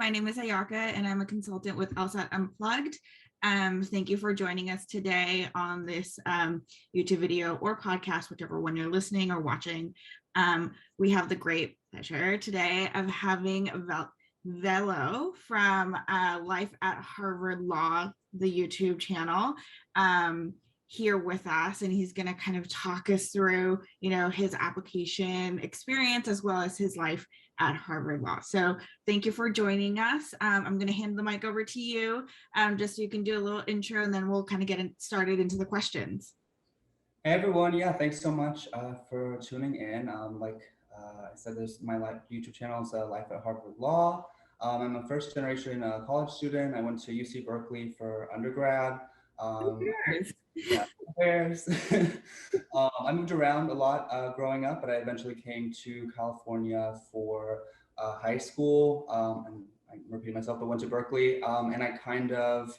My name is Ayaka, and I'm a consultant with LSAT Unplugged. Thank you for joining us today on this YouTube video or podcast, whichever one you're listening or watching. We have the great pleasure today of having Velo from Life at Harvard Law, the YouTube channel, here with us, and he's going to kind of talk us through, his application experience as well as his life at Harvard Law. So thank you for joining us. I'm going to hand the mic over to you, just so you can do a little intro, and then we'll kind of get started into the questions. Hey everyone, yeah, thanks so much for tuning in. I said, my YouTube channel is Life at Harvard Law. I'm a first generation college student. I went to UC Berkeley for undergrad. Yeah, I moved around a lot growing up, but I eventually came to California for high school. And I'm repeating myself, but went to Berkeley, and I kind of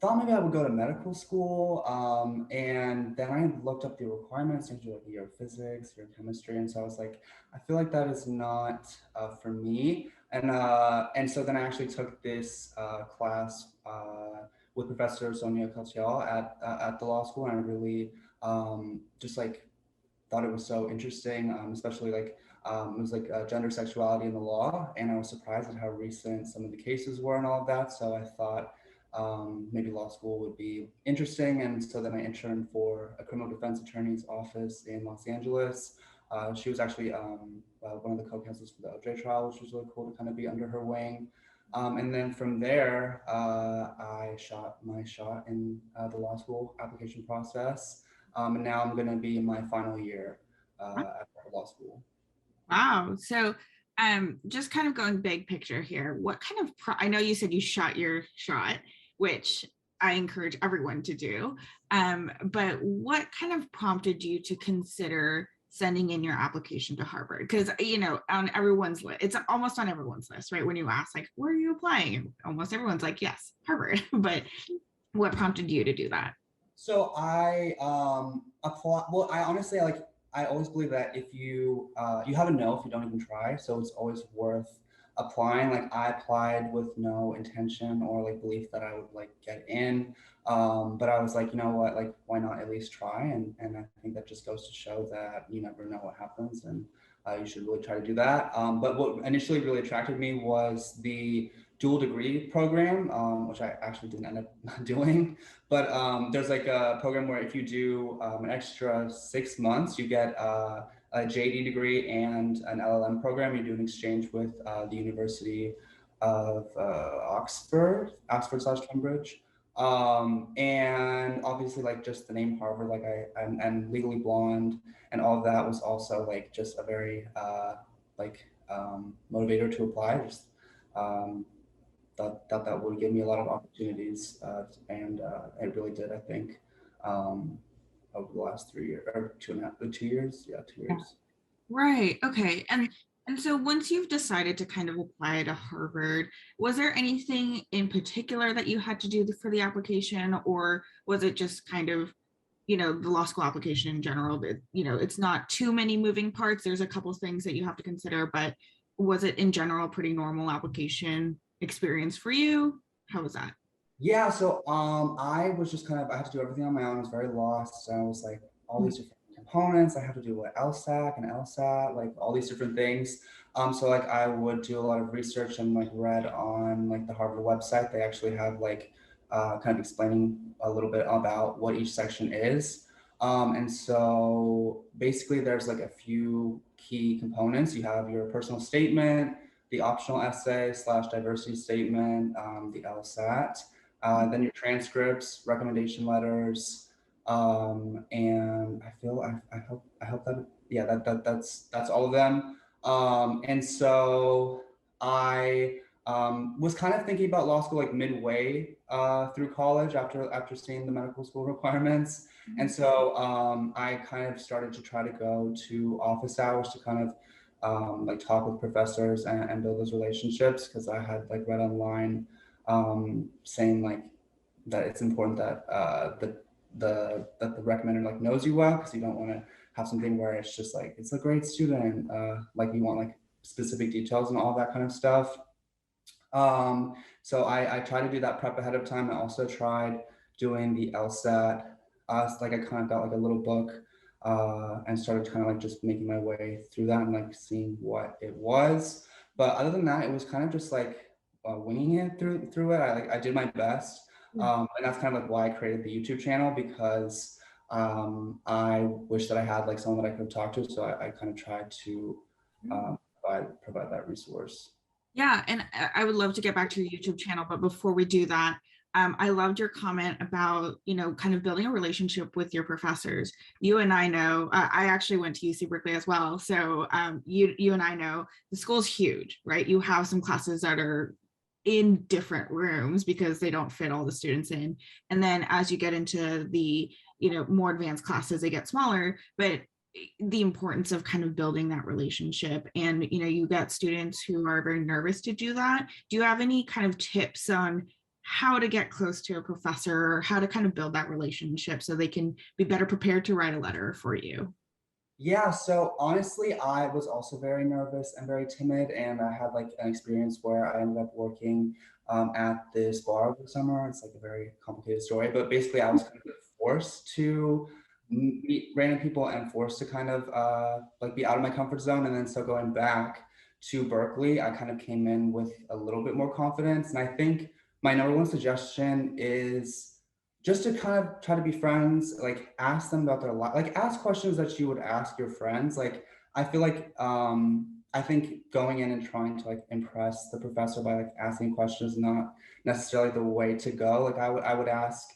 thought maybe I would go to medical school. And then I looked up the requirements, and like a year of physics, year of chemistry. And so I was like, I feel like that is not for me. And so then I actually took this class with Professor Sonia Calciel at the law school. And I really just like thought it was so interesting, especially like it was like gender sexuality in the law. And I was surprised at how recent some of the cases were and all of that. So I thought maybe law school would be interesting. And so then I interned for a criminal defense attorney's office in Los Angeles. She was actually one of the co-counsels for the OJ trial, which was really cool to kind of be under her wing. And then from there, I shot my shot in the law school application process. And now I'm going to be in my final year at law school. Wow. So just kind of going big picture here, what kind of, I know you said you shot your shot, which I encourage everyone to do, but what kind of prompted you to consider sending in your application to Harvard? Because, on everyone's list, it's almost on everyone's list, right? When you ask, like, where are you applying? Almost everyone's like, yes, Harvard. But what prompted you to do that? So I apply. Well, I honestly I always believe that if you you have a no if you don't even try. So it's always worth applying. Like I applied with no intention or like belief that I would like get in. But I was like, you know what, like why not at least try? And I think that just goes to show that you never know what happens, and you should really try to do that. But what initially really attracted me was the dual degree program, which I actually didn't end up doing. But there's like a program where if you do an extra 6 months, you get a JD degree and an LLM program. You do an exchange with the University of Oxford/Cambridge. And obviously like just the name Harvard, like and Legally Blonde and all of that was also like just a very motivator to apply. Just thought that would give me a lot of opportunities, and it really did. I think over the last 3 years or 2 years, 2 years. Right. Okay. And so once you've decided to kind of apply to Harvard, was there anything in particular that you had to do for the application, or was it just kind of, the law school application in general, that, it's not too many moving parts. There's a couple of things that you have to consider, but was it in general a pretty normal application experience for you? How was that? Yeah, so I was just I had to do everything on my own. I was very lost. So I was like all these different components. I had to do what LSAC and LSAT, like all these different things. So like I would do a lot of research and like read on like the Harvard website. They actually have like kind of explaining a little bit about what each section is. And so basically there's like a few key components. You have your personal statement, the optional essay / diversity statement, the LSAT. Then your transcripts, recommendation letters, and I hope that that's all of them. And so I was kind of thinking about law school like midway through college after seeing the medical school requirements, and so I kind of started to try to go to office hours to kind of like talk with professors and build those relationships, because I had like read online saying like that it's important that that the recommender like knows you well, because you don't want to have something where it's just like it's a great student, like you want like specific details and all that kind of stuff. So I tried to do that prep ahead of time. I also tried doing the LSAT. Like I kind of got like a little book and started kind of like just making my way through that and like seeing what it was. But other than that, it was kind of just like winging it through it. I did my best, and that's kind of like why I created the YouTube channel, because I wish that I had like someone that I could talk to. So I kind of tried to provide that resource. Yeah, and I would love to get back to your YouTube channel, but before we do that, I loved your comment about, kind of building a relationship with your professors. You and I know, I actually went to UC Berkeley as well. So you and I know the school's huge, right? You have some classes that are in different rooms because they don't fit all the students in. And then as you get into the, more advanced classes, they get smaller, but the importance of kind of building that relationship. And you got students who are very nervous to do that. Do you have any kind of tips on how to get close to a professor, or how to kind of build that relationship so they can be better prepared to write a letter for you? Yeah, so honestly, I was also very nervous and very timid, and I had like an experience where I ended up working at this bar over the summer. It's like a very complicated story, but basically, I was kind of forced to meet random people and forced to kind of like be out of my comfort zone. And then so going back to Berkeley, I kind of came in with a little bit more confidence. And I think my number one suggestion is just to kind of try to be friends, like ask them about their life, like ask questions that you would ask your friends. Like I feel like I think going in and trying to like impress the professor by like asking questions is not necessarily the way to go. Like I would ask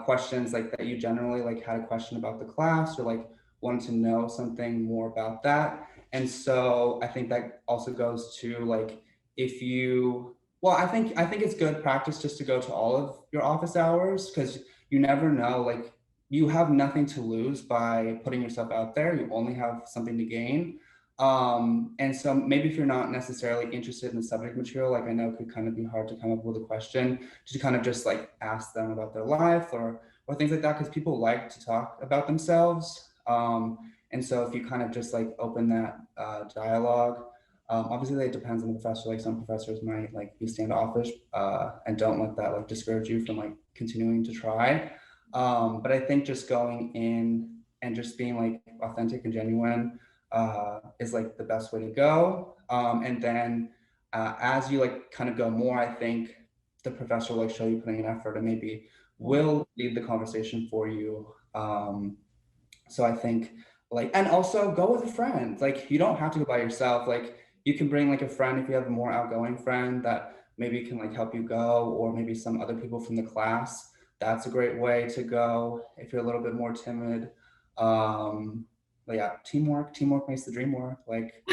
questions like that you generally like had a question about the class or like wanted to know something more about that. And so I think that also goes to like if you well, I think it's good practice just to go to all of your office hours, because you never know. Like you have nothing to lose by putting yourself out there. You only have something to gain. And so maybe if you're not necessarily interested in the subject material, like I know it could kind of be hard to come up with a question to kind of just like ask them about their life or things like that, because people like to talk about themselves. And so if you kind of just like open that dialogue, obviously, it depends on the professor. Like some professors might like be standoffish and don't let that like discourage you from like continuing to try. But I think just going in and just being like authentic and genuine is like the best way to go. And then as you like kind of go more, I think the professor will like show you putting an effort and maybe will lead the conversation for you. So I think like, and also go with a friend. Like you don't have to go by yourself. Like you can bring like a friend if you have a more outgoing friend that maybe can like help you go, or maybe some other people from the class. That's a great way to go if you're a little bit more timid. But yeah, teamwork makes the dream work. Like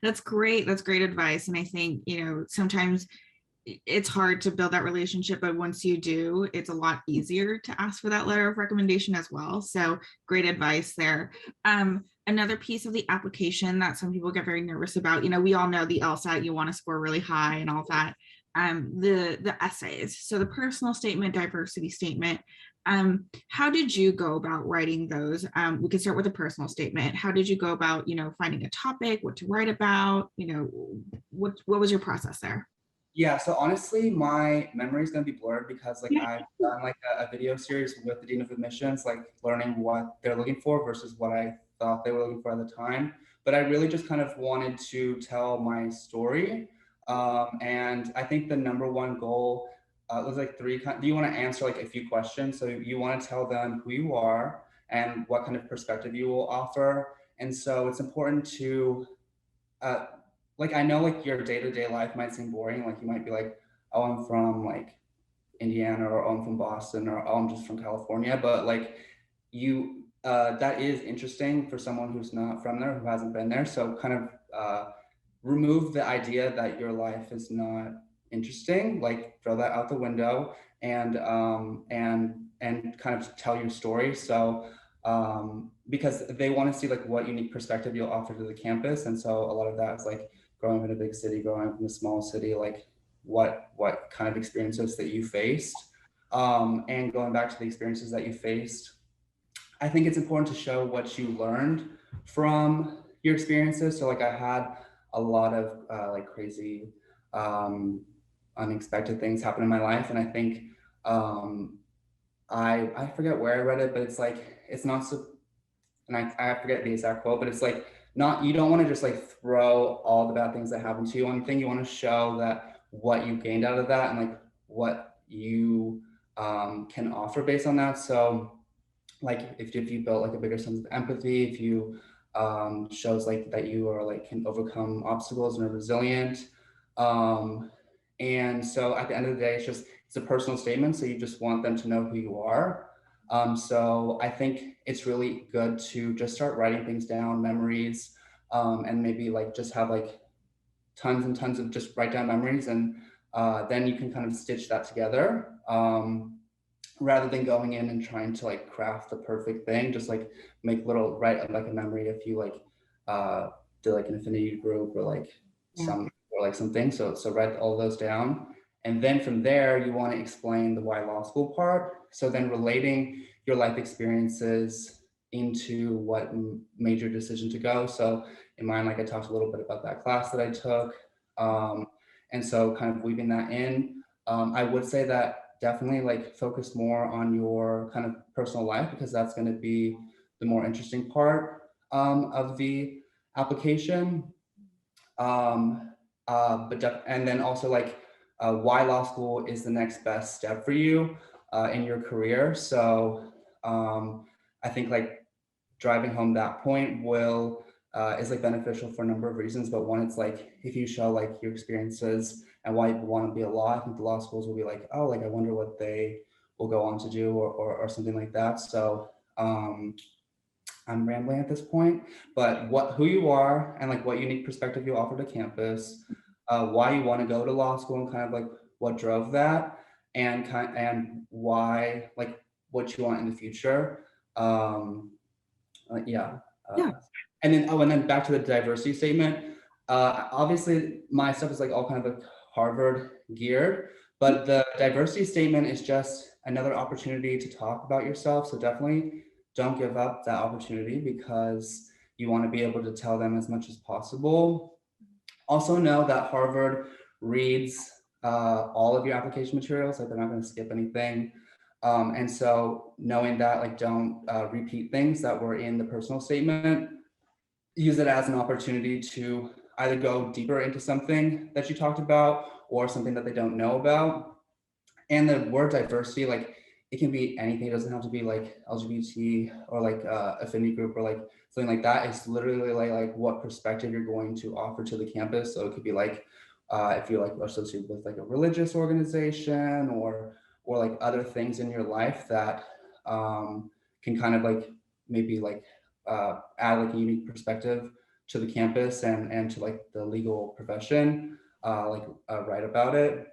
That's great. That's great advice. And I think, sometimes it's hard to build that relationship, but once you do, it's a lot easier to ask for that letter of recommendation as well. So great advice there. Another piece of the application that some people get very nervous about, we all know the LSAT, you want to score really high and all that. The essays, so the personal statement, diversity statement. How did you go about writing those? We can start with a personal statement. How did you go about, finding a topic, what to write about? What was your process there? Yeah, so honestly, my memory is gonna be blurred because like Yeah. I've done like a video series with the Dean of Admissions, like learning what they're looking for versus what I thought they were looking for at the time. But I really just kind of wanted to tell my story. And I think the number one goal was like three. Do you want to answer like a few questions? So you want to tell them who you are and what kind of perspective you will offer. And so it's important to uh, like I know like your day-to-day life might seem boring. Like you might be like, oh, I'm from like Indiana, or oh, I'm from Boston, or oh, I'm just from California. But like you that is interesting for someone who's not from there, who hasn't been there. So kind of remove the idea that your life is not interesting, like throw that out the window, and kind of tell your story. So because they want to see like what unique perspective you'll offer to the campus. And so a lot of that is like growing up in a big city, growing up in a small city, like what kind of experiences that you faced, and going back to the experiences that you faced. I think it's important to show what you learned from your experiences. So like I had a lot of like crazy unexpected things happen in my life. And I think I forget where I read it, but it's like it's not so, and I forget the exact quote, but it's like not, you don't want to just like throw all the bad things that happen to you on the thing. You want to show that what you gained out of that and like what you can offer based on that. So like if you built like a bigger sense of empathy, if you shows like that you are like can overcome obstacles and are resilient. Um, and so at the end of the day, it's a personal statement. So you just want them to know who you are. So I think it's really good to just start writing things down, memories, and maybe like just have like tons and tons of just write down memories, and then you can kind of stitch that together. Rather than going in and trying to like craft the perfect thing, just like make little write like a memory if you like do like an affinity group or like Yeah. something. So write all those down. And then from there, you want to explain the why law school part. So then relating your life experiences into what made your decision to go. So in mine, like I talked a little bit about that class that I took. And so kind of weaving that in. I would say that definitely like focus more on your kind of personal life, because that's going to be the more interesting part of the application. And then also like why law school is the next best step for you in your career. So I think like driving home that point will is like beneficial for a number of reasons. But one, it's like if you show like your experiences and why you want to be a law, I think the law schools will be like, oh, like I wonder what they will go on to do, or something like that. So I'm rambling at this point, but who you are and like what unique perspective you offer to campus, why you want to go to law school and kind of like what drove that, and why like what you want in the future. Yeah. Yeah. And then back to the diversity statement. Obviously, my stuff is like all kind of like Harvard geared, but the diversity statement is just another opportunity to talk about yourself. So definitely don't give up that opportunity, because you want to be able to tell them as much as possible. Also know that Harvard reads all of your application materials, like they're not going to skip anything. And so knowing that, like, don't repeat things that were in the personal statement. Use it as an opportunity to either go deeper into something that you talked about or something that they don't know about. And the word diversity, like it can be anything. It doesn't have to be like LGBT or like affinity group or like something like that. It's literally like what perspective you're going to offer to the campus. So it could be like if you're like associated with like a religious organization or like other things in your life that can kind of like maybe like add like a unique perspective to the campus and to like the legal profession, write about it.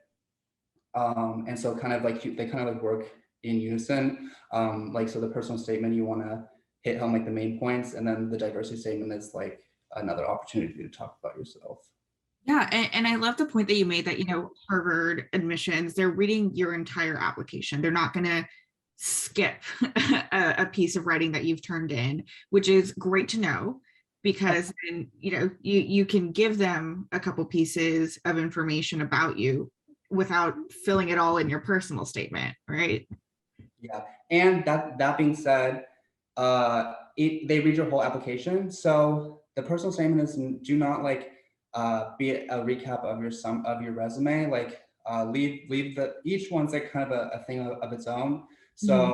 And so kind of like they kind of like work in unison. Like, so the personal statement, you want to hit home like the main points, and then the diversity statement is like another opportunity to talk about yourself. Yeah, and I love the point that you made that, Harvard admissions, they're reading your entire application. They're not going to skip a piece of writing that you've turned in, which is great to know, because then, you can give them a couple pieces of information about you without filling it all in your personal statement, right? Yeah, and that being said, they read your whole application. So the personal statement is, do not like be a recap of your resume. Like leave the each one's like kind of a thing of its own. So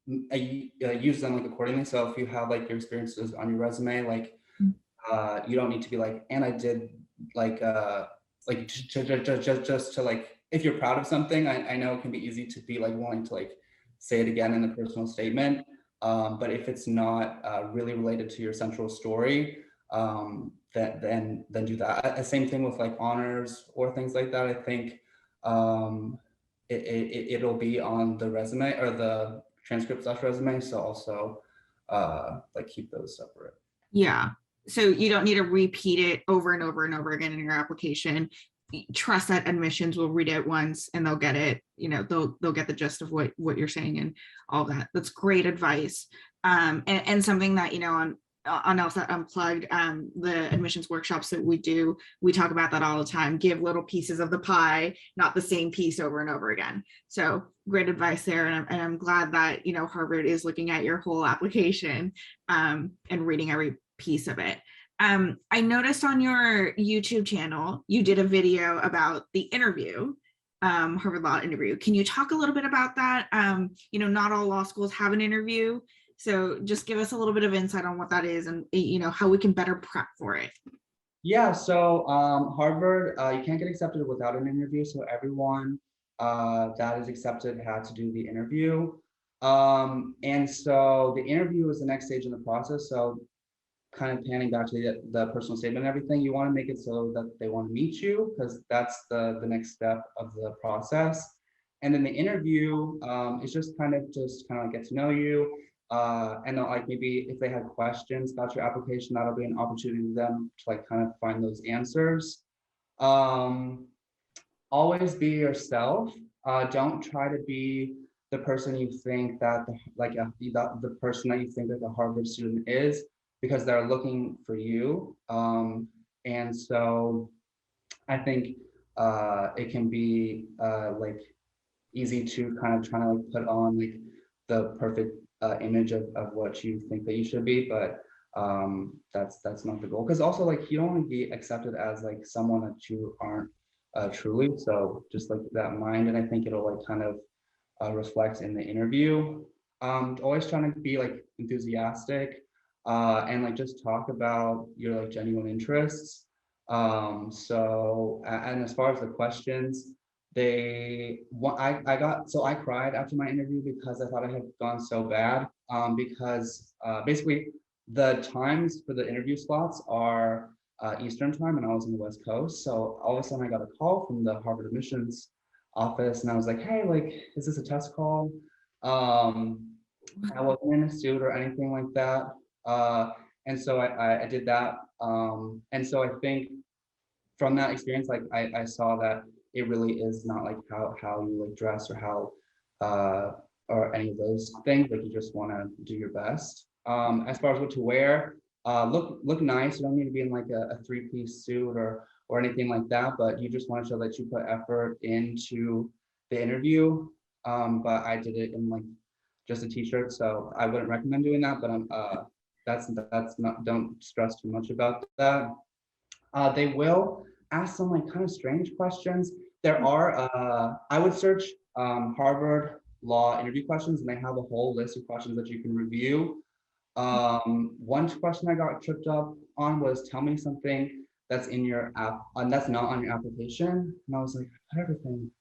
use them like accordingly. So if you have like your experiences on your resume, like you don't need to be like, and I did like just to like, if you're proud of something, I know it can be easy to be like wanting to like say it again in the personal statement. But if it's not really related to your central story, then do that. Same thing with like honors or things like that. I think it'll be on the resume or the transcript / resume. So also like keep those separate. Yeah. So you don't need to repeat it over and over and over again in your application. Trust that admissions will read it once and they'll get it. They'll get the gist of what you're saying and all that. That's great advice. And something that, on LSAT Unplugged, the admissions workshops that we do, we talk about that all the time. Give little pieces of the pie, not the same piece over and over again. So great advice there, and I'm glad that Harvard is looking at your whole application and reading every piece of it. I noticed on your YouTube channel you did a video about the interview, Harvard Law interview. Can you talk a little bit about that? Not all law schools have an interview. So just give us a little bit of insight on what that is and how we can better prep for it. Yeah, so Harvard, you can't get accepted without an interview. So everyone that is accepted had to do the interview. And so the interview is the next stage in the process. So kind of panning back to the personal statement and everything, you want to make it so that they want to meet you, because that's the next step of the process. And then the interview is just kind of like get to know you. And like maybe if they had questions about your application, that'll be an opportunity for them to like kind of find those answers. Always be yourself. Don't try to be the person you think that the person that you think that the Harvard student is, because they're looking for you. And so I think it can be like easy to kind of trying to like put on like the perfect image of what you think that you should be, but that's not the goal. Because also like you don't want to be accepted as like someone that you aren't truly. So just like that mind, and I think it'll like kind of reflect in the interview. Always trying to be like enthusiastic and like just talk about your like genuine interests. And as far as the questions, I cried after my interview because I thought I had gone so bad. Because basically the times for the interview slots are Eastern time, and I was on the West Coast. So all of a sudden I got a call from the Harvard admissions office, and I was like, hey, like, is this a test call? I wasn't in a suit or anything like that. And so I did that. And so I think from that experience, like I saw that it really is not like how you like dress or how or any of those things. Like you just want to do your best. As far as what to wear, look nice. You don't need to be in like a three-piece suit or anything like that, but you just want to show that you put effort into the interview. But I did it in like just a t-shirt, so I wouldn't recommend doing that. But that's not, don't stress too much about that. They will ask some like kind of strange questions. There are I would search Harvard Law interview questions, and they have a whole list of questions that you can review. One question I got tripped up on was, tell me something that's in your app that's not on your application. And I was like, I put everything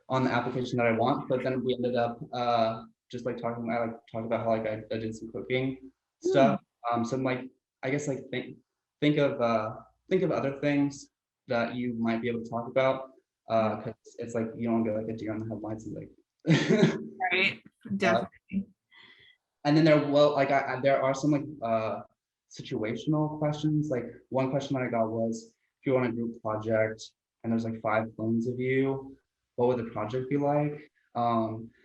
on the application that I want, but then we ended up just like talking about how like I did some cooking stuff. So I'm like, I guess like think of other things that you might be able to talk about, because it's like you don't get like a deer on the headlights and like Right, definitely. and then there are some like situational questions. Like one question that I got was, if you want a group project and there's like 5 clones of you, what would the project be like?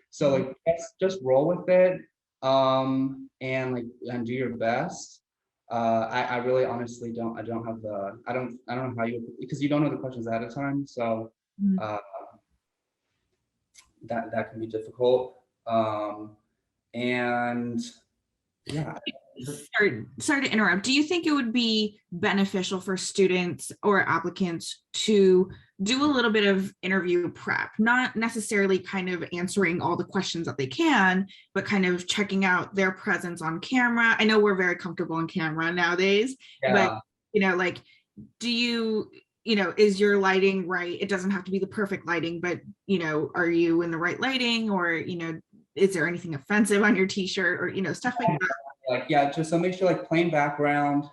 So like just roll with it, and do your best. I really honestly don't have the I don't know how you, because you don't know the questions ahead of time, so that can be difficult. And yeah. Sorry to interrupt. Do you think it would be beneficial for students or applicants to do a little bit of interview prep, not necessarily kind of answering all the questions that they can, but kind of checking out their presence on camera? I know we're very comfortable on camera nowadays, but like, do you, is your lighting right? It doesn't have to be the perfect lighting, but are you in the right lighting, or is there anything offensive on your t-shirt, or stuff like that? Like, yeah, just so make sure like plain background,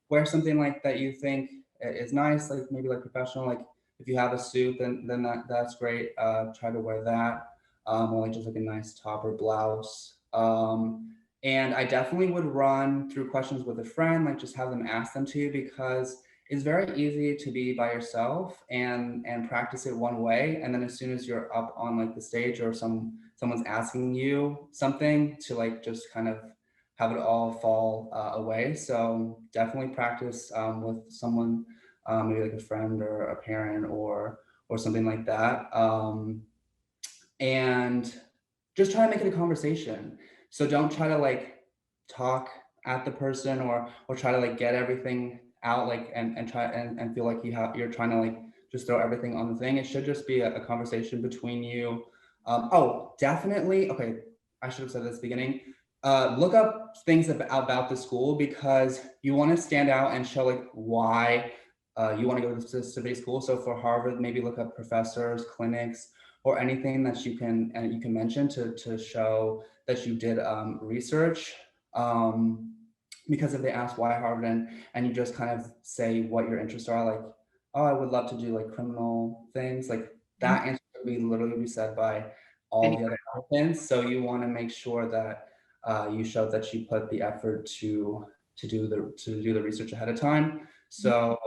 wear something like that you think is nice, like maybe like professional. Like if you have a suit, then that's great. Try to wear that, or like just like a nice top or blouse. And I definitely would run through questions with a friend, like just have them ask them to you, because it's very easy to be by yourself and practice it one way, and then as soon as you're up on like the stage or someone's asking you something, to like just kind of have it all fall away. So definitely practice with someone, maybe like a friend or a parent or something like that. And just try to make it a conversation. So don't try to like talk at the person or try to like get everything out like and try and feel like you're trying to like just throw everything on the thing. It should just be a conversation between you. Oh, definitely. Okay, I should have said this at the beginning. Look up things about the school because you want to stand out and show like why you want to go to this specific school. So for Harvard, maybe look up professors, clinics, or anything that you can mention to show that you did research. Because if they ask why Harvard and you just kind of say what your interests are, like, oh, I would love to do like criminal things, like that answer would be literally be said by all the other applicants. So you want to make sure that you show that you put the effort to do the research ahead of time. So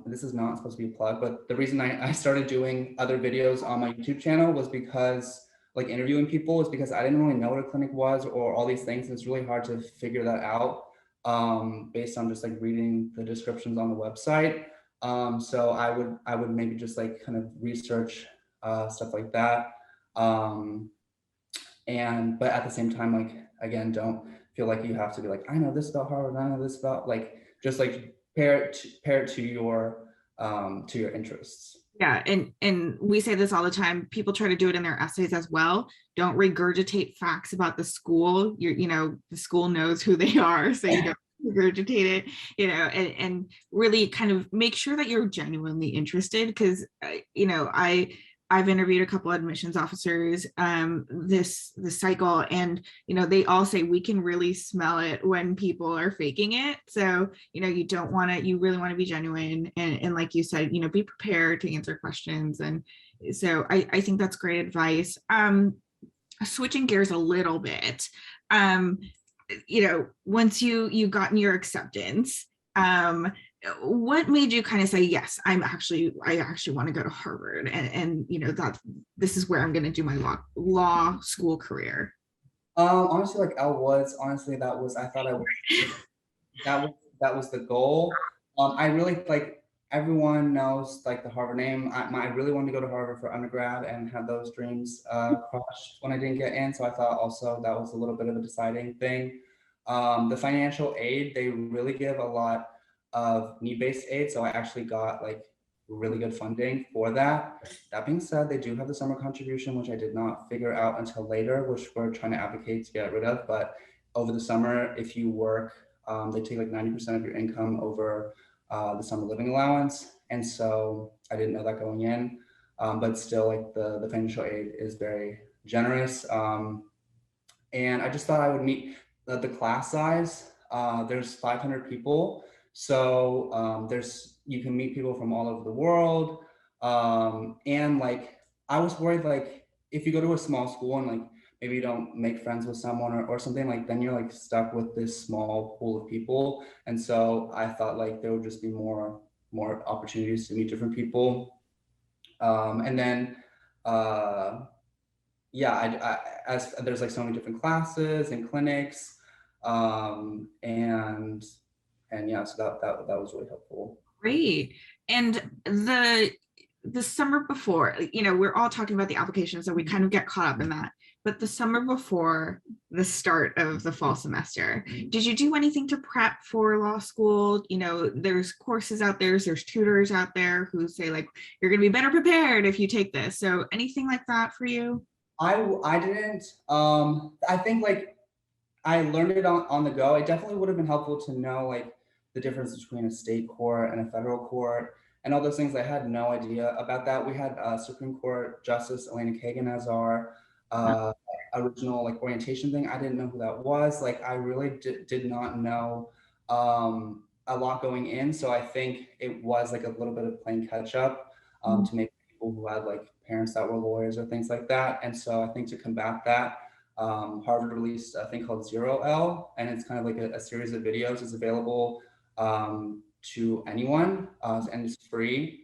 this is not supposed to be a plug, but the reason I started doing other videos on my YouTube channel was because like interviewing people is because I didn't really know what a clinic was or all these things. It's really hard to figure that out based on just like reading the descriptions on the website. So I would maybe just like kind of research stuff like that. But at the same time, like again, don't feel like you have to be like, I know this about Harvard, I know this about like just like pair it to your interests. Yeah, and we say this all the time. People try to do it in their essays as well. Don't regurgitate facts about the school. The school knows who they are, so you don't regurgitate it. And really kind of make sure that you're genuinely interested because I've interviewed a couple of admissions officers this cycle, and they all say we can really smell it when people are faking it. So you really want to be genuine and like you said, be prepared to answer questions. And so I think that's great advice. Switching gears a little bit, once you gotten your acceptance, what made you kind of say, yes, I actually want to go to Harvard and that this is where I'm going to do my law school career? Honestly, like Elle Woods, honestly, I thought I was that was the goal. I really like everyone knows like the Harvard name. I really wanted to go to Harvard for undergrad and had those dreams crushed when I didn't get in. So I thought also that was a little bit of a deciding thing. The financial aid, they really give a lot of need-based aid. So I actually got like really good funding for that. That being said, they do have the summer contribution, which I did not figure out until later, which we're trying to advocate to get rid of. But over the summer, if you work, they take like 90% of your income over the summer living allowance. And so I didn't know that going in, but still like the financial aid is very generous. And I just thought I would meet the class size. There's 500 people. So you can meet people from all over the world. And like, I was worried, like if you go to a small school and like, maybe you don't make friends with someone or something, like then you're like stuck with this small pool of people. And so I thought like there would just be more opportunities to meet different people. And then yeah, as there's like so many different classes and clinics, and yeah, so that was really helpful. Great. And the summer before, we're all talking about the application, so we kind of get caught up in that. But the summer before the start of the fall semester, did you do anything to prep for law school? There's courses out there, there's tutors out there who say like, you're going to be better prepared if you take this. So anything like that for you? I didn't. I think like I learned it on the go. It definitely would have been helpful to know like the difference between a state court and a federal court and all those things. I had no idea about that. We had Supreme Court Justice Elena Kagan as our original like orientation thing. I didn't know who that was. Like I really did not know a lot going in. So I think it was like a little bit of playing catch up to make people who had like parents that were lawyers or things like that. And so I think to combat that, Harvard released a thing called Zero L, and it's kind of like a series of videos. It's available to anyone, and it's free.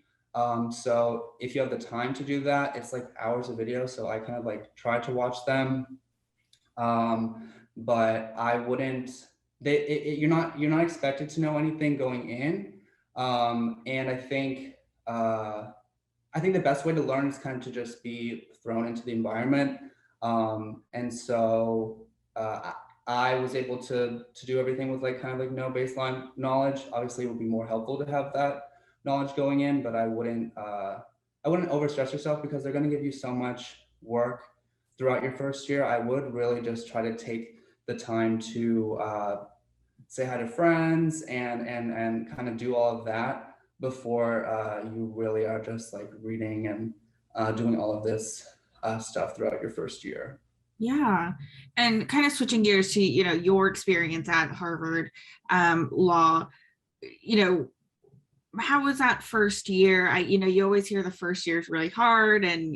So if you have the time to do that, it's like hours of video. So I kind of like try to watch them. but I wouldn't. You're not expected to know anything going in, and I think the best way to learn is kind of to just be thrown into the environment. And so I was able to do everything with like kind of like no baseline knowledge. Obviously, it would be more helpful to have that knowledge going in, but I wouldn't overstress yourself because they're going to give you so much work throughout your first year. I would really just try to take the time to say hi to friends and kind of do all of that before you really are just like reading and doing all of this stuff throughout your first year. Yeah. And kind of switching gears to, your experience at Harvard Law, you know, how was that first year? You always hear the first year is really hard, and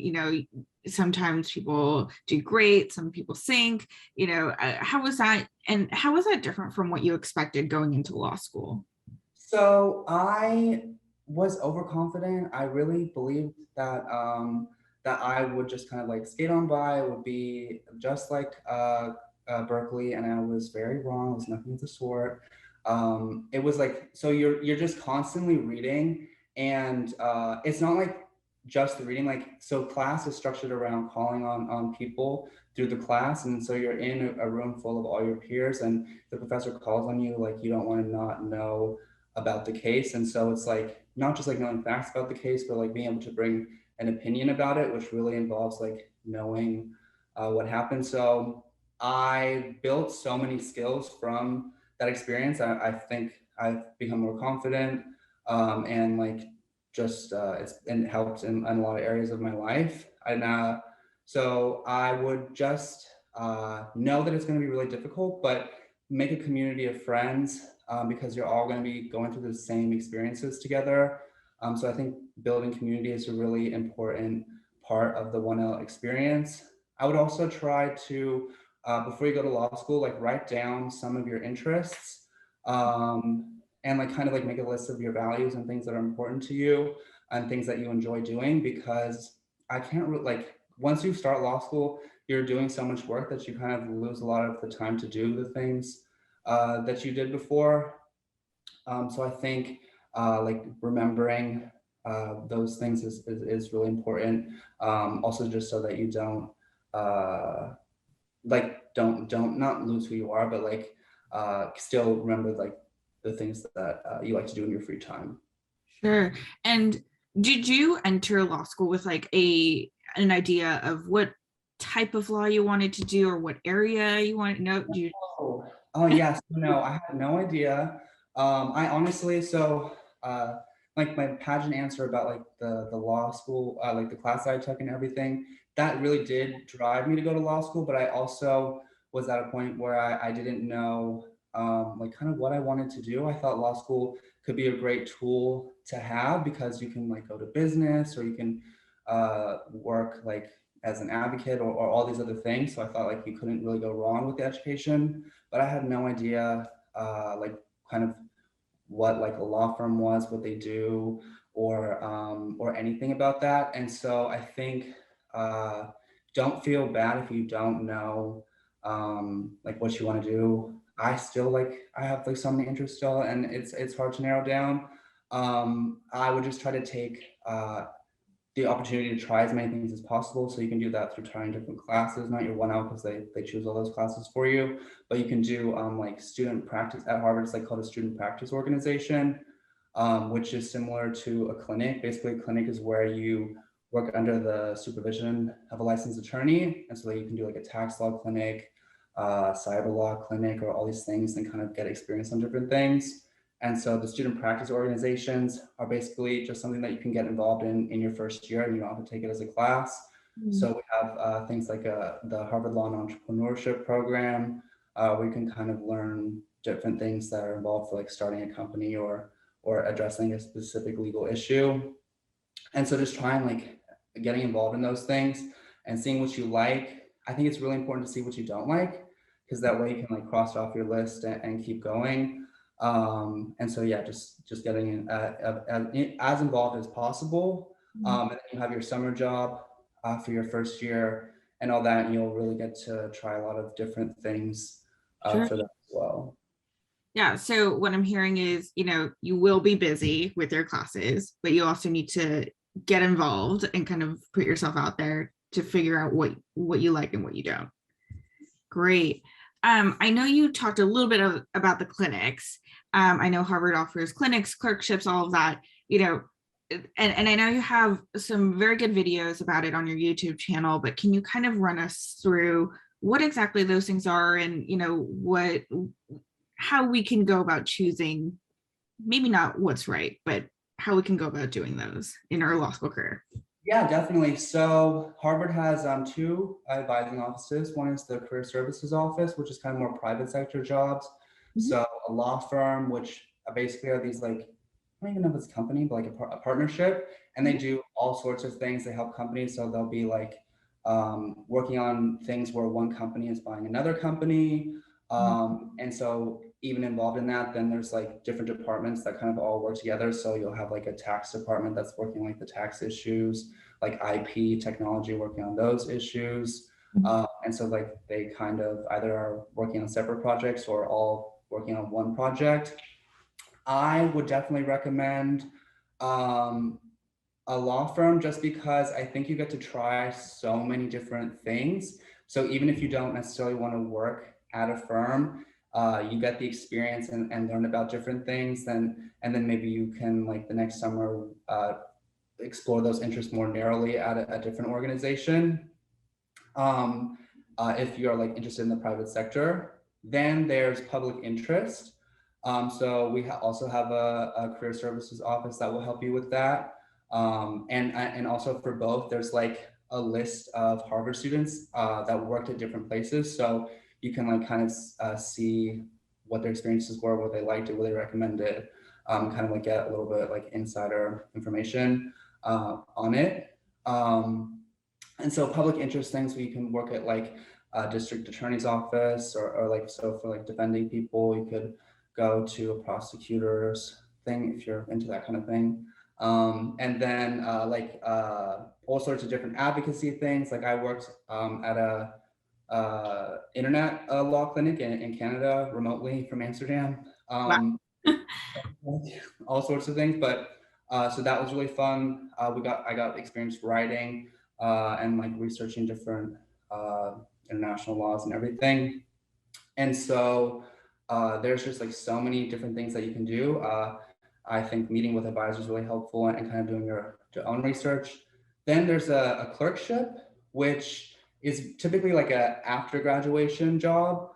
sometimes people do great, some people sink. How was that, and how was that different from what you expected going into law school? So I was overconfident. I really believed that I would just kind of like skate on by. It would be just like Berkeley, and I was very wrong. It was nothing of the sort. It was like, so you're just constantly reading, and it's not like just the reading. Like, so class is structured around calling on people through the class, and so you're in a room full of all your peers, and the professor calls on you like you don't want to not know about the case. And so it's like not just like knowing facts about the case, but like being able to bring an opinion about it, which really involves like knowing what happened. So I built so many skills from that experience. I think I've become more confident, and like just it's and helped in a lot of areas of my life. And so I would just know that it's going to be really difficult, but make a community of friends, because you're all going to be going through the same experiences together. So I think building community is a really important part of the 1L experience. I would also try to, before you go to law school, like write down some of your interests, and like kind of like make a list of your values and things that are important to you and things that you enjoy doing, because I can't like once you start law school, you're doing so much work that you kind of lose a lot of the time to do the things that you did before. So I think like remembering those things is really important. Also, just so that you don't don't not lose who you are, but like still remember like the things that you like to do in your free time. Sure. And did you enter law school with like an idea of what type of law you wanted to do, or what area you wanted to know? Oh, oh yes. No, I had no idea. I honestly, so like my pageant answer about like the law school, like the class that I took and everything, that really did drive me to go to law school. But I also was at a point where I didn't know like kind of what I wanted to do. I thought law school could be a great tool to have because you can like go to business, or you can work like as an advocate, or all these other things. So I thought like you couldn't really go wrong with the education, but I had no idea like kind of what like a law firm was, what they do, or anything about that. And so I think uh, don't feel bad if you don't know like what you want to do. I still like I have like so many interests still, and it's hard to narrow down. I would just try to take the opportunity to try as many things as possible. So you can do that through trying different classes, not your 1L because they choose all those classes for you, but you can do like student practice at Harvard. It's like called a student practice organization, which is similar to a clinic. Basically, a clinic is where you work under the supervision of a licensed attorney. And so you can do like a tax law clinic, cyber law clinic, or all these things and kind of get experience on different things. And so the student practice organizations are basically just something that you can get involved in your first year, and you don't have to take it as a class. So we have things like the Harvard Law and Entrepreneurship program, where you can kind of learn different things that are involved for like starting a company or addressing a specific legal issue. And so just trying like getting involved in those things and seeing what you like. I think it's really important to see what you don't like, because that way you can like cross it off your list and keep going. And so yeah, just getting in, as involved as possible. And then you have your summer job for your first year and all that, and you'll really get to try a lot of different things Sure. for that as well. Yeah. So what I'm hearing is, you will be busy with your classes, but you also need to get involved and kind of put yourself out there to figure out what you like and what you don't. Great. I know you talked a little bit about the clinics. I know Harvard offers clinics, clerkships, all of that, and I know you have some very good videos about it on your YouTube channel, but can you kind of run us through what exactly those things are and, how we can go about choosing, maybe not what's right, but how we can go about doing those in our law school career? Yeah, definitely. So Harvard has two advising offices. One is the Career Services Office, which is kind of more private sector jobs. Mhm. So a law firm, which basically are these like, I don't even know if it's a company, but like a partnership, and they do all sorts of things. They help companies. So they'll be like working on things where one company is buying another company. And so even involved in that, then there's like different departments that kind of all work together. So you'll have like a tax department that's working like the tax issues, like IP technology working on those issues. And so like they kind of either are working on separate projects or all working on one project. I would definitely recommend um, a law firm just because I think you get to try so many different things. So even if you don't necessarily want to work at a firm, you get the experience and learn about different things. And then maybe you can like the next summer explore those interests more narrowly at a different organization. If you're like interested in the private sector, then there's public interest. So we also have a career services office that will help you with that. And also for both, there's like a list of Harvard students that worked at different places. So you can like kind of see what their experiences were, what they liked it, what they recommended, kind of like get a little bit like insider information on it. And so public interest things, we can work at like a district attorney's office or like, so for like defending people, you could go to a prosecutor's thing if you're into that kind of thing. And then all sorts of different advocacy things. Like I worked at a internet law clinic in Canada remotely from Amsterdam. Wow. All sorts of things, but so that was really fun. I got experience writing and like researching different international laws and everything. And so there's just like so many different things that you can do. I think meeting with advisors is really helpful and kind of doing your own research. Then there's a clerkship, which is typically like a after graduation job.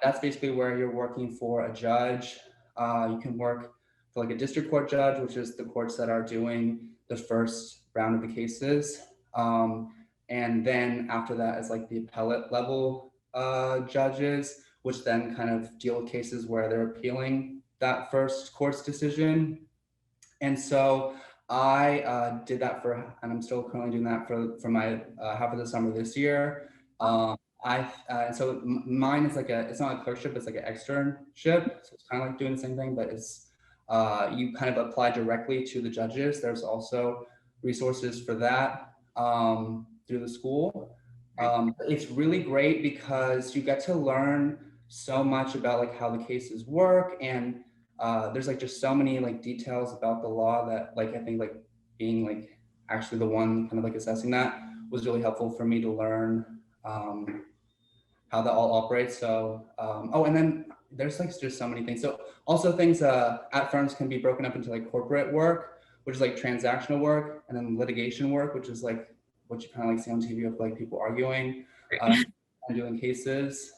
That's basically where you're working for a judge. You can work for like a district court judge, which is the courts that are doing the first round of the cases. And then after that is like the appellate level judges, which then kind of deal with cases where they're appealing that first court's decision. And so I did that and I'm still currently doing that for my half of the summer this year. Mine is like it's not a clerkship, it's like an externship. So it's kind of like doing the same thing, but it's you kind of apply directly to the judges. There's also resources for that through the school. It's really great because you get to learn so much about like how the cases work, and there's like just so many like details about the law that like I think like being like actually the one kind of like assessing that was really helpful for me to learn how that all operates. So and then there's like just so many things. So also things at firms can be broken up into like corporate work, which is like transactional work, and then litigation work, which is like what you kind of like see on TV of like people arguing and doing cases.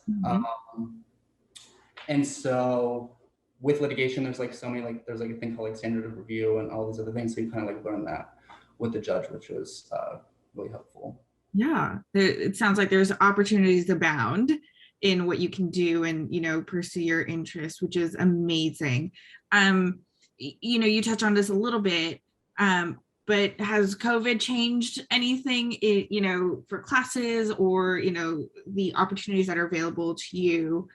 And so with litigation, there's like so many, like there's like a thing called like standard of review and all these other things. So you kind of like learn that with the judge, which was really helpful. Yeah, it sounds like there's opportunities abound in what you can do and, pursue your interests, which is amazing. You touch on this a little bit, but has COVID changed anything, for classes or, the opportunities that are available to you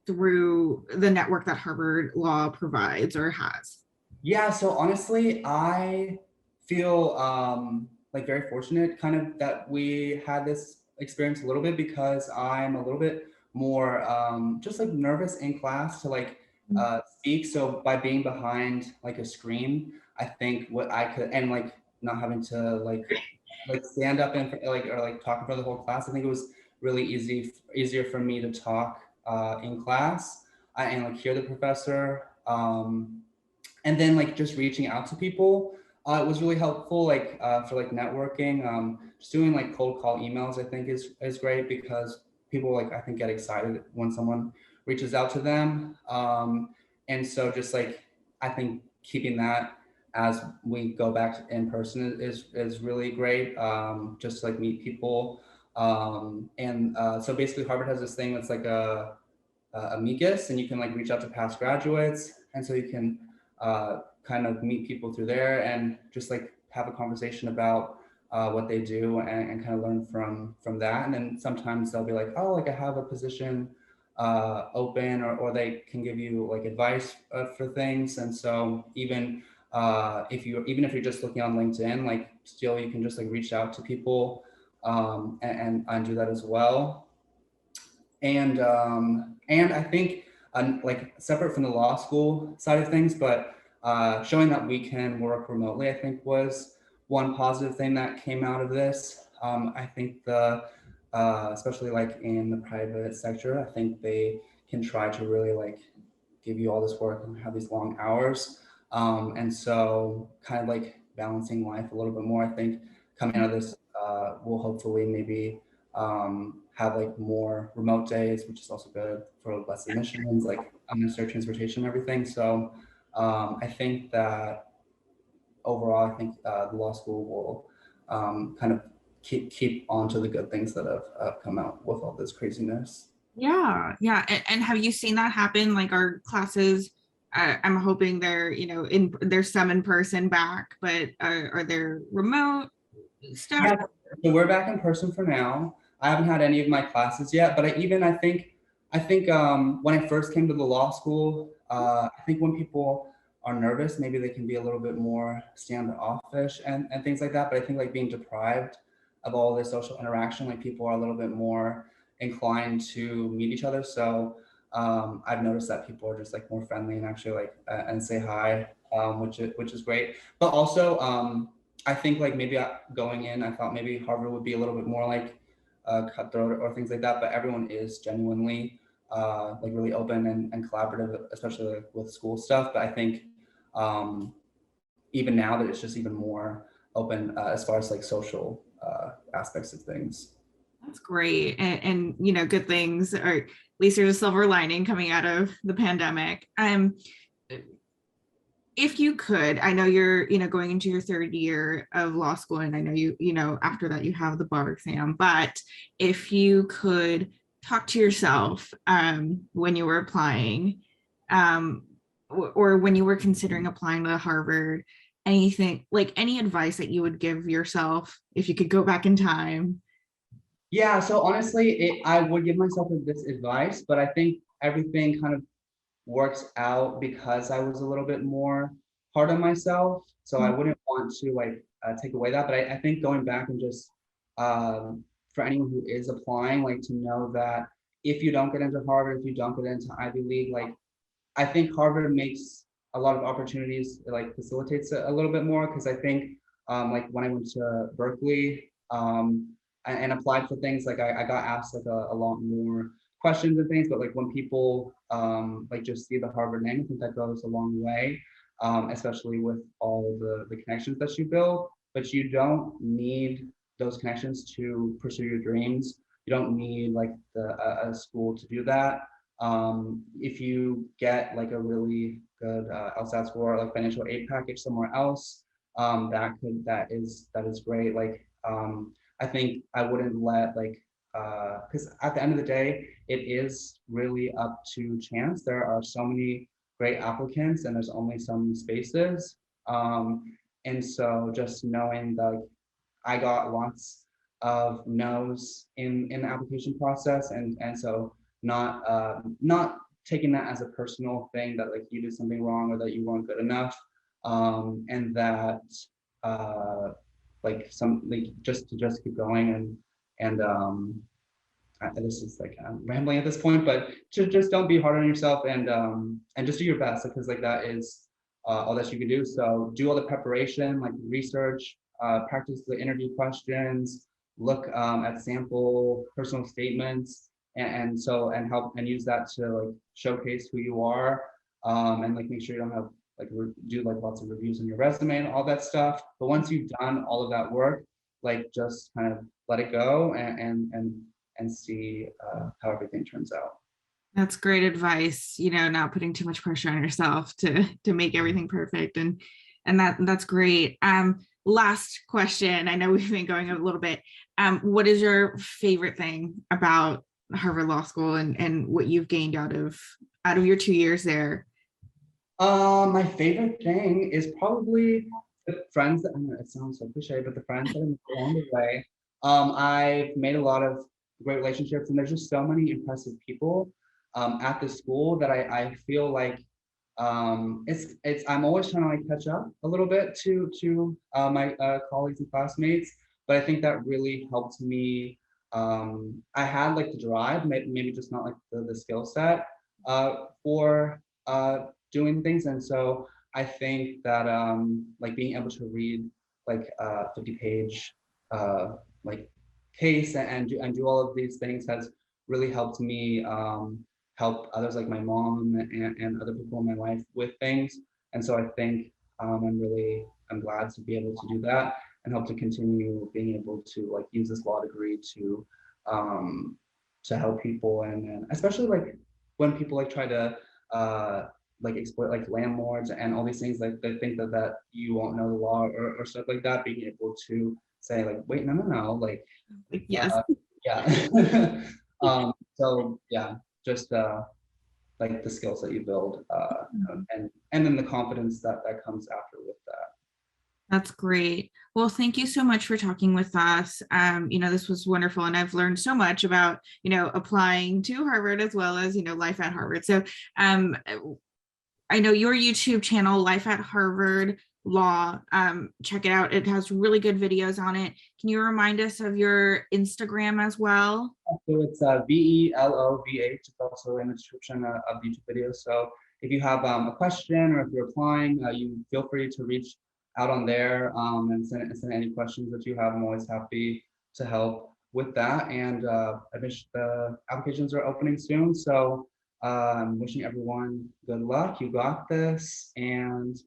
through the network that Harvard Law provides or has? Yeah, so honestly, I feel like very fortunate kind of that we had this experience a little bit because I'm a little bit more just like nervous in class to like speak. So by being behind like a screen, I think what I could, and like not having to like stand up and like or like talk in front of the whole class, I think it was really easier for me to talk in class and like hear the professor. And then like just reaching out to people, it was really helpful like for like networking. Just doing like cold call emails I think is great because people like I think get excited when someone reaches out to them. And so just like I think keeping that as we go back in person is really great. Just like meet people. And so basically Harvard has this thing that's like a amicus, and you can like reach out to past graduates, and so you can kind of meet people through there and just like have a conversation about what they do and kind of learn from that. And then sometimes they'll be like, oh, like I have a position open, or they can give you like advice for things. And so even if you're just looking on LinkedIn, like still you can just like reach out to people and do that as well. And I think like separate from the law school side of things, but showing that we can work remotely, I think was one positive thing that came out of this. I think the especially like in the private sector, I think they can try to really like give you all this work and have these long hours. And so kind of like balancing life a little bit more, I think coming out of this will hopefully maybe have like more remote days, which is also good for less emissions, like unnecessary transportation and everything. So I think that overall, I think the law school will kind of keep on to the good things that have come out with all this craziness. Yeah. And have you seen that happen? Like our classes, I'm hoping they're, there's some in person back, but are there remote stuff? Yeah, so we're back in person for now. I haven't had any of my classes yet, but I think when I first came to the law school, I think when people are nervous, maybe they can be a little bit more standoffish and things like that. But I think like being deprived of all this social interaction, like people are a little bit more inclined to meet each other. So I've noticed that people are just like more friendly and actually like and say hi, which is great. But also I think like maybe going in, I thought maybe Harvard would be a little bit more like cutthroat or things like that, but everyone is genuinely like really open and collaborative, especially like with school stuff. But I think even now that it's just even more open as far as like social aspects of things. That's great. And good things, or at least there's a silver lining coming out of the pandemic. If you could, I know you're, going into your third year of law school, and I know after that you have the bar exam, but if you could talk to yourself when you were applying, or when you were considering applying to Harvard, anything like any advice that you would give yourself if you could go back in time? Yeah, so honestly, I would give myself this advice, but I think everything kind of works out because I was a little bit more hard on myself. So I wouldn't want to like take away that. But I think going back and just for anyone who is applying, like to know that if you don't get into Harvard, if you don't get into Ivy League, like I think Harvard makes a lot of opportunities, it like facilitates it a little bit more because I think like when I went to Berkeley and applied for things, like I got asked like a lot more questions and things, but like when people like just see the Harvard name, I think that goes a long way, especially with all the connections that you build. But you don't need those connections to pursue your dreams. You don't need like a school to do that. If you get like a really good LSAT score, like financial aid package somewhere else, that is great. Like I think I wouldn't let like because at the end of the day, it is really up to chance. There are so many great applicants, and there's only so many spaces. And so just knowing that I got lots of no's in the application process, and so not taking that as a personal thing that like you did something wrong or that you weren't good enough, and that like some like just to just keep going and this is like I'm rambling at this point, but just don't be hard on yourself, and just do your best, because like that is all that you can do. So do all the preparation, like research, practice the interview questions, look at sample personal statements, and help and use that to like showcase who you are, and like make sure you don't have like do like lots of reviews on your resume and all that stuff. But once you've done all of that work, like just kind of let it go and see how everything turns out. That's great advice, not putting too much pressure on yourself to make everything perfect. And that's great. Last question. I know we've been going a little bit. What is your favorite thing about Harvard Law School and what you've gained out of your 2 years there? My favorite thing is probably the friends that, I know it sounds so cliche, but the friends that I made along the way. I've made a lot of great relationships, and there's just so many impressive people at the school that I feel like it's I'm always trying to like catch up a little bit to my colleagues and classmates, but I think that really helped me. I had like the drive, maybe just not like the skill set for doing things, and so I think that like being able to read like 50-page like case and do all of these things has really helped me help others like my mom and other people in my life with things. And so I think I'm glad to be able to do that and help to continue being able to like use this law degree to help people, and especially like when people like try to like exploit like landlords and all these things, like they think that you won't know the law or stuff like that, being able to say like, wait, no, like Yes. yeah. So yeah, just like the skills that you build and then the confidence that comes after with that. That's great. Well, thank you so much for talking with us. This was wonderful, and I've learned so much about, applying to Harvard as well as, life at Harvard. So I know your YouTube channel, Life at Harvard Law, check it out. It has really good videos on it. Can you remind us of your Instagram as well? So it's VELOVH. It's also in the description of the YouTube video. So if you have a question or if you're applying, you feel free to reach out on there and send any questions that you have. I'm always happy to help with that. And I wish the applications are opening soon. So I'm wishing everyone good luck. You got this. And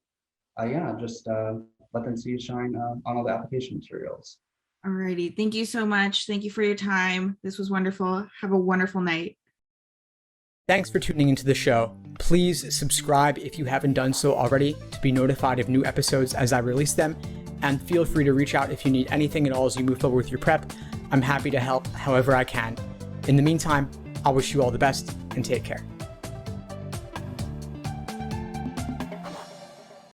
yeah, just let them see you shine on all the application materials. All righty. Thank you so much. Thank you for your time. This was wonderful. Have a wonderful night. Thanks for tuning into the show. Please subscribe if you haven't done so already to be notified of new episodes as I release them. And feel free to reach out if you need anything at all as you move forward with your prep. I'm happy to help however I can. In the meantime, I wish you all the best and take care.